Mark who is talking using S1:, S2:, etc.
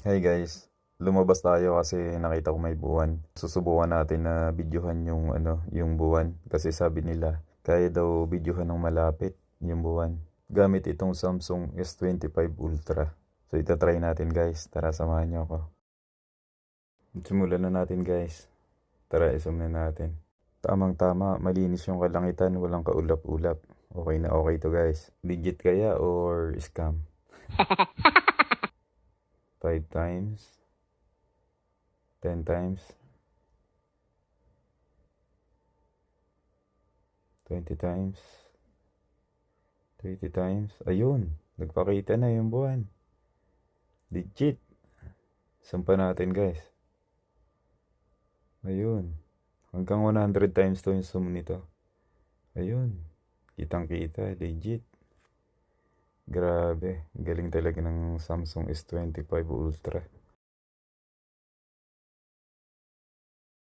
S1: Hey guys, lumabas tayo kasi nakita ko may buwan. Susubukan natin na videohan yung yung buwan kasi sabi nila kaya daw videohan ng malapit yung buwan. Gamit itong Samsung S25 Ultra. So itatry natin guys. Tara samahan niyo ako. Simulan na natin guys. Tara isum na natin. Tamang tama, malinis yung kalangitan, walang kaulap-ulap. Okay na okay to guys. Legit kaya or scam? 5 times, 10 times, 20 times, 30 times. Ayun, nagpakita na yung buwan. Legit. Sampa natin guys. Ayun. Hanggang 100 times to yung zoom nito. Ayun. Kitang kita. Legit. Grabe. Galing talaga ng Samsung S25 Ultra.